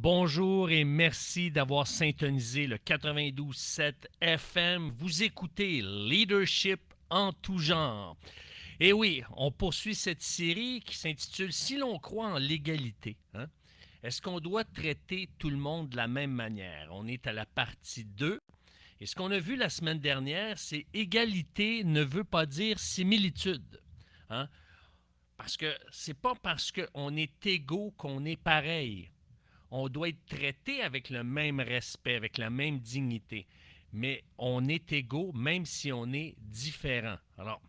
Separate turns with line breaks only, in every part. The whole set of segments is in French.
Bonjour et merci d'avoir syntonisé le 92.7 FM. Vous écoutez Leadership en tout genre. Et oui, on poursuit cette série qui s'intitule Si l'on croit en l'égalité, hein? Est-ce qu'on doit traiter tout le monde de la même manière? On est à la partie 2. Et ce qu'on a vu la semaine dernière, c'est égalité ne veut pas dire similitude, hein? Parce que c'est pas parce qu'on est égaux qu'on est pareil. On doit être traité avec le même respect, avec la même dignité. Mais on est égaux même si on est différent. Alors,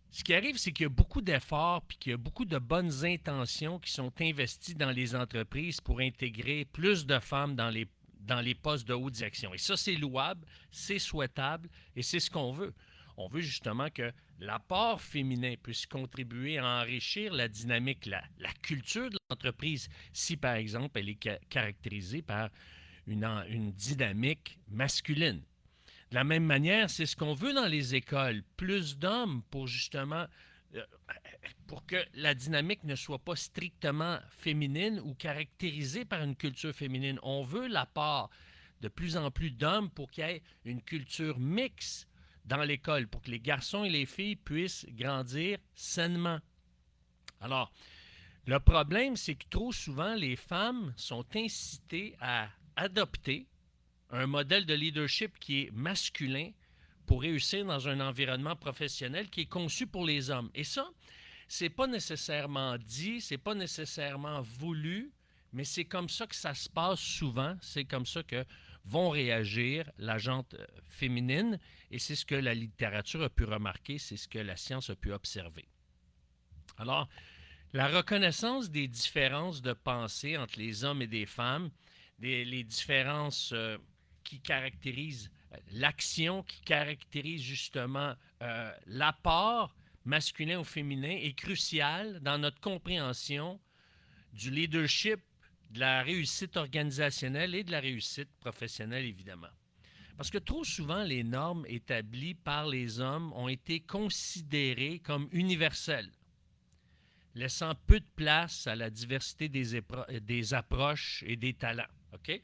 ce qui arrive, c'est qu'il y a beaucoup d'efforts puis qu'il y a beaucoup de bonnes intentions qui sont investies dans les entreprises pour intégrer plus de femmes dans les postes de haute direction. Et ça, c'est louable, c'est souhaitable et c'est ce qu'on veut. On veut justement que l'apport féminin puisse contribuer à enrichir la dynamique, la culture de l'entreprise, si par exemple elle est caractérisée par une dynamique masculine. De la même manière, c'est ce qu'on veut dans les écoles, plus d'hommes pour justement euh, pour que la dynamique ne soit pas strictement féminine ou caractérisée par une culture féminine. On veut l'apport de plus en plus d'hommes pour qu'il y ait une culture mixte dans l'école, pour que les garçons et les filles puissent grandir sainement. Alors, le problème, c'est que trop souvent, les femmes sont incitées à adopter un modèle de leadership qui est masculin pour réussir dans un environnement professionnel qui est conçu pour les hommes. Et ça, c'est pas nécessairement dit, c'est pas nécessairement voulu, mais c'est comme ça que ça se passe souvent. C'est comme ça que vont réagir la gente féminine et c'est ce que la littérature a pu remarquer, c'est ce que la science a pu observer. Alors, la reconnaissance des différences de pensée entre les hommes et des femmes, les différences qui caractérisent l'action, qui caractérise justement l'apport masculin ou féminin est crucial dans notre compréhension du leadership, de la réussite organisationnelle et de la réussite professionnelle, évidemment. Parce que trop souvent, les normes établies par les hommes ont été considérées comme universelles, laissant peu de place à la diversité des approches et des talents. OK?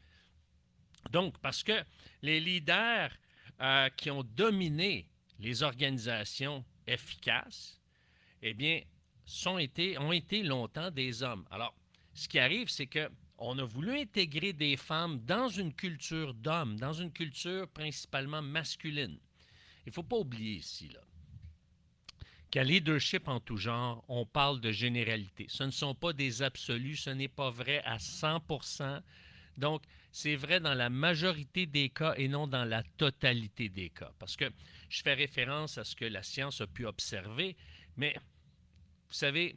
Donc, parce que les leaders qui ont dominé les organisations efficaces, eh bien, ont été longtemps des hommes. Alors, ce qui arrive, c'est que on a voulu intégrer des femmes dans une culture d'hommes, dans une culture principalement masculine. Il ne faut pas oublier ici, là, qu'à leadership en tout genre, on parle de généralité. Ce ne sont pas des absolus, ce n'est pas vrai à 100%. Donc, c'est vrai dans la majorité des cas et non dans la totalité des cas. Parce que je fais référence à ce que la science a pu observer, mais vous savez,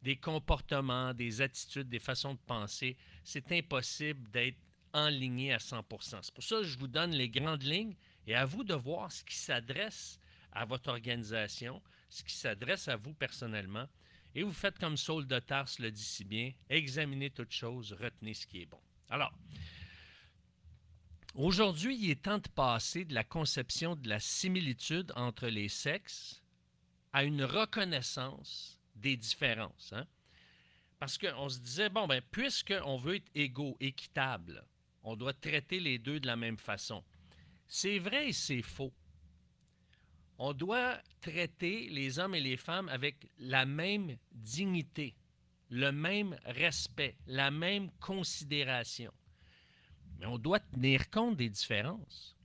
des comportements, des attitudes, des façons de penser, c'est impossible d'être enligné à 100%. C'est pour ça que je vous donne les grandes lignes et à vous de voir ce qui s'adresse à votre organisation, ce qui s'adresse à vous personnellement. Et vous faites comme Saul de Tarse le dit si bien, examinez toutes choses, retenez ce qui est bon. Alors, aujourd'hui, il est temps de passer de la conception de la similitude entre les sexes à une reconnaissance des différences. Hein? Parce qu'on se disait, bon, ben, puisqu'on veut être égaux, équitable, on doit traiter les deux de la même façon. C'est vrai et c'est faux. On doit traiter les hommes et les femmes avec la même dignité, le même respect, la même considération. Mais on doit tenir compte des différences.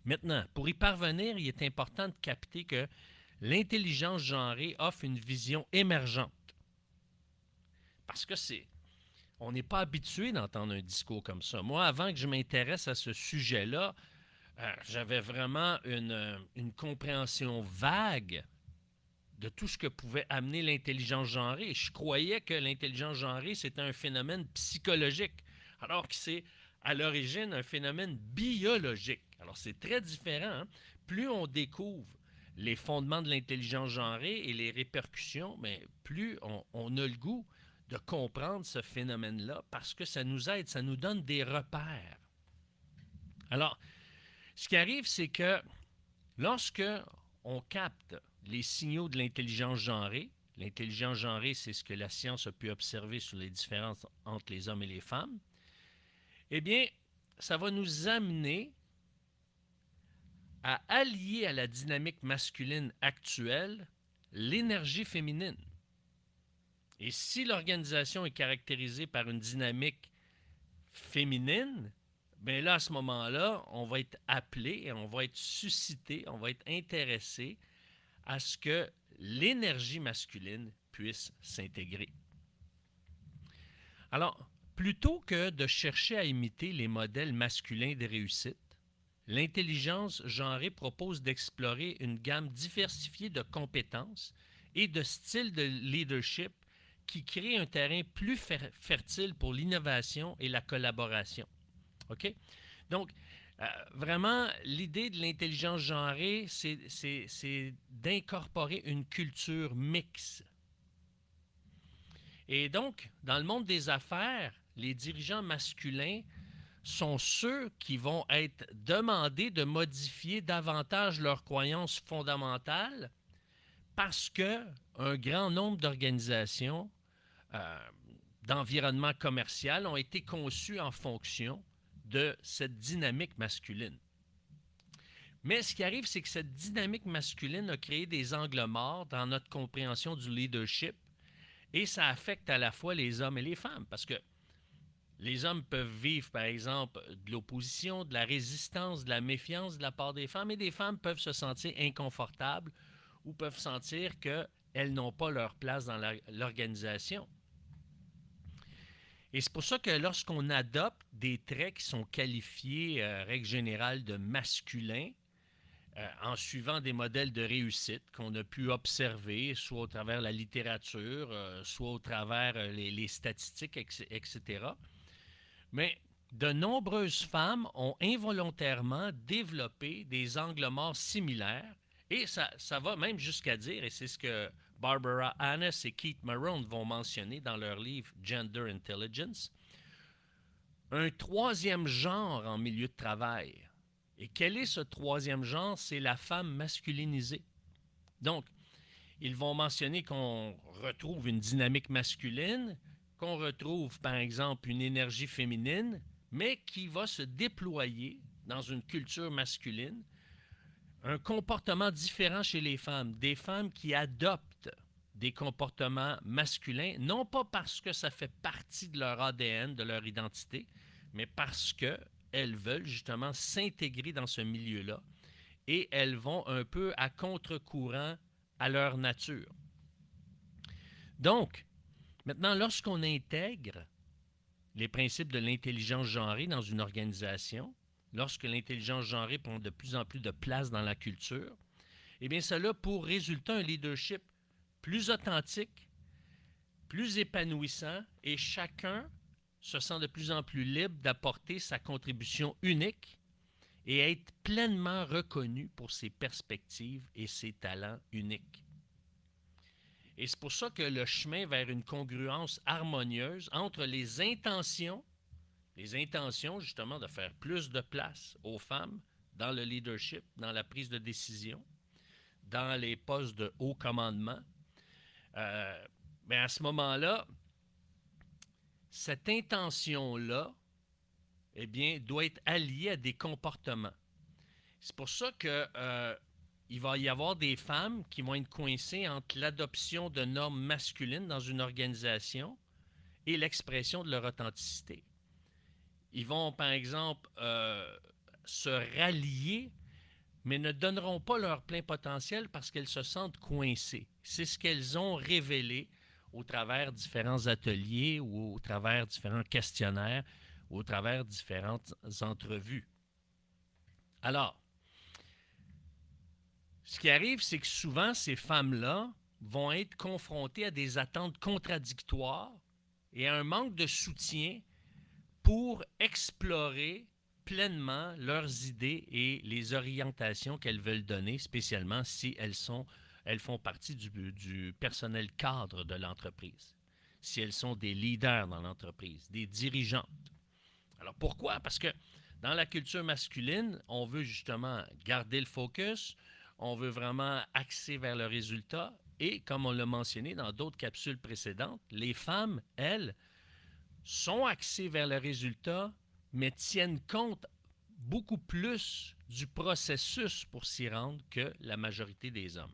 Maintenant, pour y parvenir, il est important de capter que l'intelligence genrée offre une vision émergente. Parce que on n'est pas habitué d'entendre un discours comme ça. Moi, avant que je m'intéresse à ce sujet-là, j'avais vraiment une compréhension vague de tout ce que pouvait amener l'intelligence genrée. Je croyais que l'intelligence genrée, c'était un phénomène psychologique, alors que c'est à l'origine un phénomène biologique. Alors c'est très différent. Hein? Plus on découvre les fondements de l'intelligence genrée et les répercussions, mais plus on a le goût de comprendre ce phénomène-là parce que ça nous aide, ça nous donne des repères. Alors, ce qui arrive, c'est que lorsque on capte les signaux de l'intelligence genrée, l'intelligence genrée, c'est ce que la science a pu observer sur les différences entre les hommes et les femmes, eh bien, ça va nous amener à allier à la dynamique masculine actuelle l'énergie féminine. Et si l'organisation est caractérisée par une dynamique féminine, bien là, à ce moment-là, on va être appelé, on va être suscité, on va être intéressé à ce que l'énergie masculine puisse s'intégrer. Alors, plutôt que de chercher à imiter les modèles masculins de réussite, l'intelligence genrée propose d'explorer une gamme diversifiée de compétences et de styles de leadership qui crée un terrain plus fertile pour l'innovation et la collaboration. OK? Donc, vraiment, l'idée de l'intelligence genrée, c'est d'incorporer une culture mixte. Et donc, dans le monde des affaires, les dirigeants masculins sont ceux qui vont être demandés de modifier davantage leurs croyances fondamentales parce qu'un grand nombre d'organisations, d'environnements commerciaux ont été conçus en fonction de cette dynamique masculine. Mais ce qui arrive, c'est que cette dynamique masculine a créé des angles morts dans notre compréhension du leadership et ça affecte à la fois les hommes et les femmes parce que les hommes peuvent vivre, par exemple, de l'opposition, de la résistance, de la méfiance de la part des femmes et des femmes peuvent se sentir inconfortables ou peuvent sentir qu'elles n'ont pas leur place dans l'organisation. Et c'est pour ça que lorsqu'on adopte des traits qui sont qualifiés, règle générale, de masculins, en suivant des modèles de réussite qu'on a pu observer, soit au travers la littérature, soit au travers les statistiques, etc., mais de nombreuses femmes ont involontairement développé des angles morts similaires et ça va même jusqu'à dire, et c'est ce que Barbara Annis et Keith Marone vont mentionner dans leur livre Gender Intelligence, un troisième genre en milieu de travail. Et quel est ce troisième genre? C'est la femme masculinisée. Donc, ils vont mentionner qu'on retrouve une dynamique masculine, qu'on retrouve par exemple une énergie féminine, mais qui va se déployer dans une culture masculine, un comportement différent chez les femmes, des femmes qui adoptent des comportements masculins, non pas parce que ça fait partie de leur ADN, de leur identité, mais parce qu'elles veulent justement s'intégrer dans ce milieu-là et elles vont un peu à contre-courant à leur nature. Donc, maintenant, lorsqu'on intègre les principes de l'intelligence genrée dans une organisation, lorsque l'intelligence genrée prend de plus en plus de place dans la culture, eh bien, cela a pour résultat un leadership plus authentique, plus épanouissant et chacun se sent de plus en plus libre d'apporter sa contribution unique et être pleinement reconnu pour ses perspectives et ses talents uniques. Et c'est pour ça que le chemin vers une congruence harmonieuse entre les intentions justement de faire plus de place aux femmes dans le leadership, dans la prise de décision, dans les postes de haut commandement, mais à ce moment-là, cette intention-là, eh bien, doit être alliée à des comportements. C'est pour ça que il va y avoir des femmes qui vont être coincées entre l'adoption de normes masculines dans une organisation et l'expression de leur authenticité. Ils vont, par exemple, se rallier, mais ne donneront pas leur plein potentiel parce qu'elles se sentent coincées. C'est ce qu'elles ont révélé au travers différents ateliers ou au travers différents questionnaires ou au travers différentes entrevues. Alors, ce qui arrive, c'est que souvent, ces femmes-là vont être confrontées à des attentes contradictoires et à un manque de soutien pour explorer pleinement leurs idées et les orientations qu'elles veulent donner, spécialement si elles font partie du personnel cadre de l'entreprise, si elles sont des leaders dans l'entreprise, des dirigeantes. Alors pourquoi? Parce que dans la culture masculine, on veut justement garder le focus, on veut vraiment axer vers le résultat Et comme on l'a mentionné dans d'autres capsules précédentes, les femmes, elles, sont axées vers le résultat, mais tiennent compte beaucoup plus du processus pour s'y rendre que la majorité des hommes.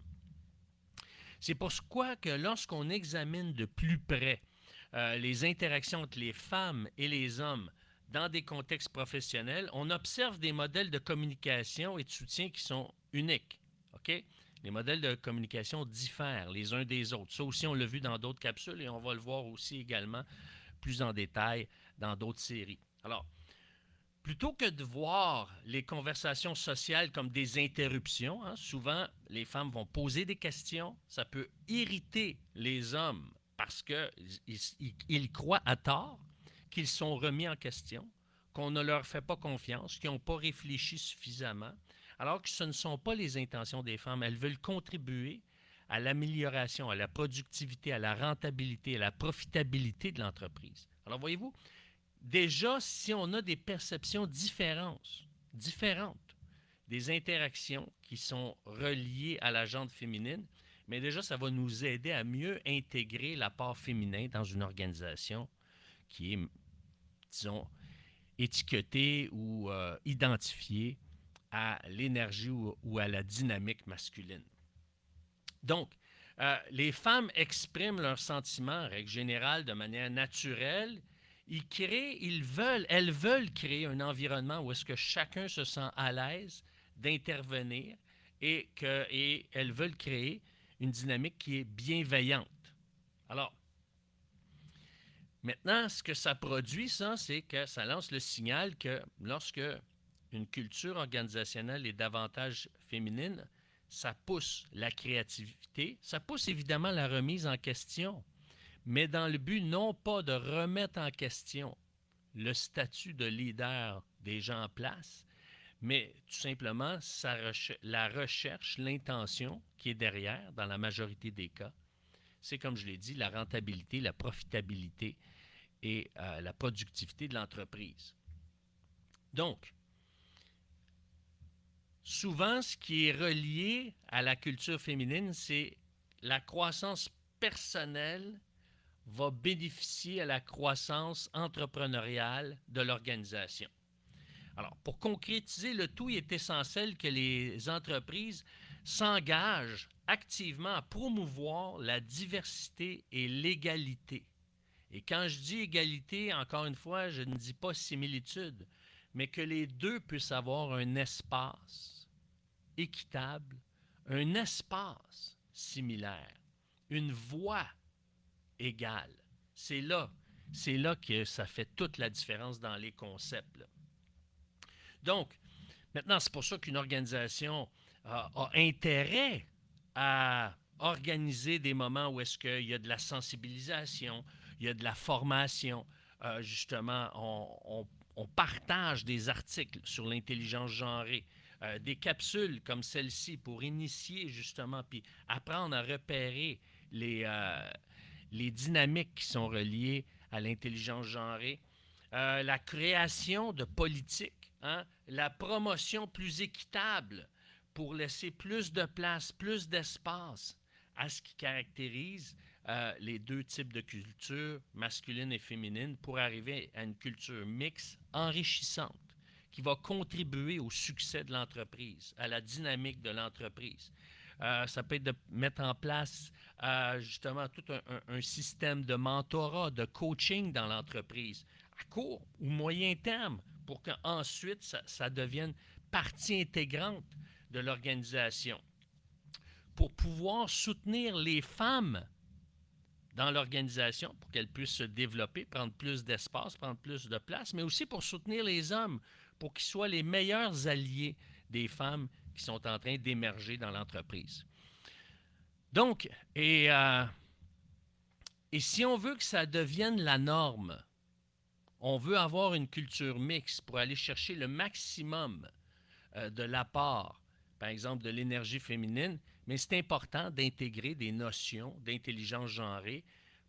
C'est pourquoi que lorsqu'on examine de plus près les interactions entre les femmes et les hommes dans des contextes professionnels, on observe des modèles de communication et de soutien qui sont uniques. OK? Les modèles de communication diffèrent les uns des autres. Ça aussi, on l'a vu dans d'autres capsules et on va le voir aussi également plus en détail dans d'autres séries. Alors, plutôt que de voir les conversations sociales comme des interruptions, souvent les femmes vont poser des questions, ça peut irriter les hommes parce qu'ils croient à tort qu'ils sont remis en question, qu'on ne leur fait pas confiance, qu'ils n'ont pas réfléchi suffisamment, alors que ce ne sont pas les intentions des femmes. Elles veulent contribuer à l'amélioration, à la productivité, à la rentabilité, à la profitabilité de l'entreprise. Alors voyez-vous, déjà, si on a des perceptions différentes, des interactions qui sont reliées à la gente féminine, mais déjà, ça va nous aider à mieux intégrer l'apport féminin dans une organisation qui est, disons, étiquetée ou identifiée à l'énergie ou à la dynamique masculine. Donc, les femmes expriment leurs sentiments, en règle générale, de manière naturelle. Elles veulent créer un environnement où est-ce que chacun se sent à l'aise d'intervenir et elles veulent créer une dynamique qui est bienveillante. Alors, maintenant, ce que ça produit, c'est que ça lance le signal que lorsque une culture organisationnelle est davantage féminine, ça pousse la créativité, ça pousse évidemment la remise en question, mais dans le but non pas de remettre en question le statut de leader des gens en place, mais tout simplement la recherche, l'intention qui est derrière, dans la majorité des cas, c'est comme je l'ai dit, la rentabilité, la profitabilité et la productivité de l'entreprise. Donc, souvent, ce qui est relié à la culture féminine, c'est la croissance personnelle va bénéficier à la croissance entrepreneuriale de l'organisation. Alors, pour concrétiser le tout, il est essentiel que les entreprises s'engagent activement à promouvoir la diversité et l'égalité. Et quand je dis égalité, encore une fois, je ne dis pas similitude, mais que les deux puissent avoir un espace équitable, un espace similaire, une voix égale. C'est là que ça fait toute la différence dans les concepts, là. Donc, maintenant, c'est pour ça qu'une organisation a intérêt à organiser des moments où est-ce qu'il y a de la sensibilisation, il y a de la formation. Justement, on partage des articles sur l'intelligence genrée, des capsules comme celle-ci pour initier justement, puis apprendre à repérer les dynamiques qui sont reliées à l'intelligence genrée. La création de politiques, la promotion plus équitable pour laisser plus de place, plus d'espace à ce qui caractérise les deux types de cultures, masculine et féminine, pour arriver à une culture mixte, enrichissante, qui va contribuer au succès de l'entreprise, à la dynamique de l'entreprise. Ça peut être de mettre en place justement tout un système de mentorat, de coaching dans l'entreprise, à court ou moyen terme, pour qu'ensuite ça devienne partie intégrante de l'organisation. Pour pouvoir soutenir les femmes dans l'organisation, pour qu'elles puissent se développer, prendre plus d'espace, prendre plus de place, mais aussi pour soutenir les hommes, pour qu'ils soient les meilleurs alliés des femmes qui sont en train d'émerger dans l'entreprise. Donc, et si on veut que ça devienne la norme, on veut avoir une culture mixte pour aller chercher le maximum de l'apport, par exemple, de l'énergie féminine, mais c'est important d'intégrer des notions d'intelligence genrée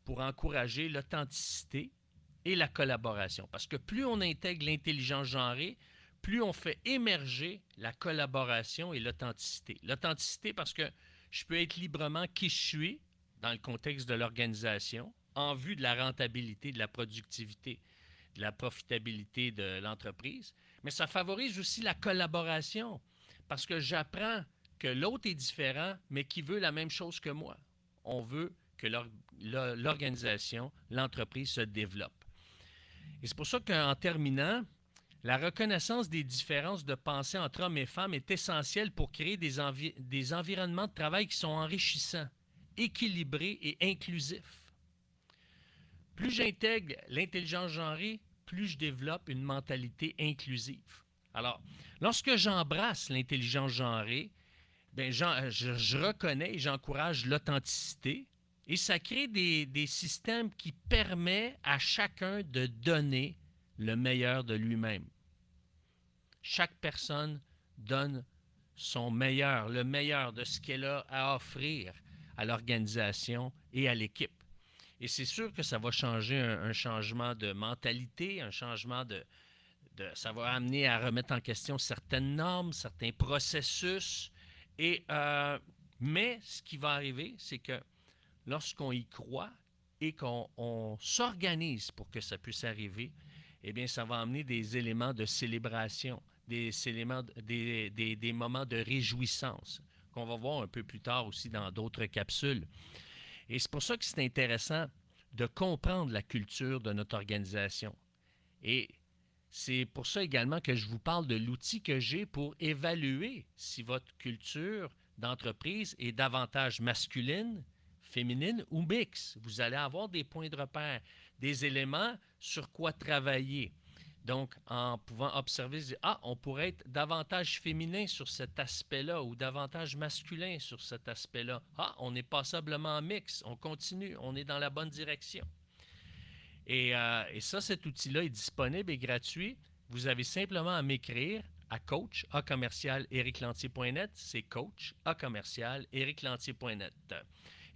pour encourager l'authenticité et la collaboration. Parce que plus on intègre l'intelligence genrée, plus on fait émerger la collaboration et l'authenticité. L'authenticité parce que Je peux être librement qui je suis dans le contexte de l'organisation en vue de la rentabilité, de la productivité, de la profitabilité de l'entreprise. Mais ça favorise aussi la collaboration parce que j'apprends que l'autre est différent, mais qui veut la même chose que moi. On veut que l'organisation, l'entreprise se développe. Et c'est pour ça qu'en terminant, la reconnaissance des différences de pensée entre hommes et femmes est essentielle pour créer des environnements de travail qui sont enrichissants, équilibrés et inclusifs. Plus j'intègre l'intelligence genrée, plus je développe une mentalité inclusive. Alors, lorsque j'embrasse l'intelligence genrée, ben, je reconnais et j'encourage l'authenticité et ça crée des systèmes qui permettent à chacun de donner le meilleur de lui-même. Chaque personne donne son meilleur, le meilleur de ce qu'elle a à offrir à l'organisation et à l'équipe. Et c'est sûr que ça va changer un changement de mentalité, un changement ça va amener à remettre en question certaines normes, certains processus. Mais ce qui va arriver, c'est que lorsqu'on y croit et qu'on s'organise pour que ça puisse arriver, eh bien, ça va amener des éléments de célébration, des moments de réjouissance qu'on va voir un peu plus tard aussi dans d'autres capsules. Et c'est pour ça que c'est intéressant de comprendre la culture de notre organisation. Et c'est pour ça également que je vous parle de l'outil que j'ai pour évaluer si votre culture d'entreprise est davantage masculine, féminine ou mixte. Vous allez avoir des points de repère, des éléments sur quoi travailler. Donc, en pouvant observer, on pourrait être davantage féminin sur cet aspect-là ou davantage masculin sur cet aspect-là. On est passablement mix, on continue, on est dans la bonne direction. Et ça, cet outil-là est disponible et gratuit. Vous avez simplement à m'écrire à coach@ericlantier.net. C'est coach@ericlantier.net.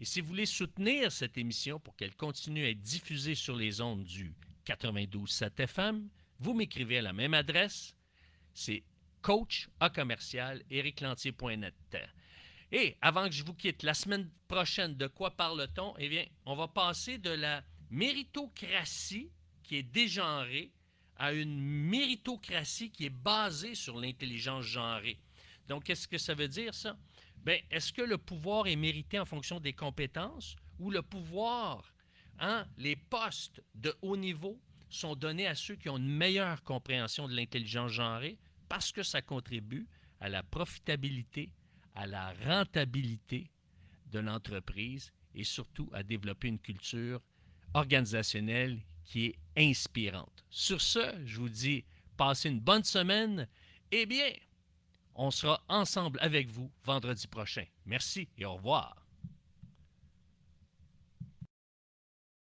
Et si vous voulez soutenir cette émission pour qu'elle continue à être diffusée sur les ondes du 92.7 FM, vous m'écrivez à la même adresse. C'est coach@ericlantier.net. Et avant que je vous quitte, la semaine prochaine, de quoi parle-t-on? Eh bien, on va passer de la méritocratie qui est dégenrée à une méritocratie qui est basée sur l'intelligence genrée. Donc, qu'est-ce que ça veut dire, ça? Bien, est-ce que le pouvoir est mérité en fonction des compétences ou le pouvoir, les postes de haut niveau sont donnés à ceux qui ont une meilleure compréhension de l'intelligence genrée parce que ça contribue à la profitabilité, à la rentabilité de l'entreprise et surtout à développer une culture organisationnelle qui est inspirante. Sur ce, je vous dis, passez une bonne semaine. Eh bien, on sera ensemble avec vous vendredi prochain. Merci et au revoir.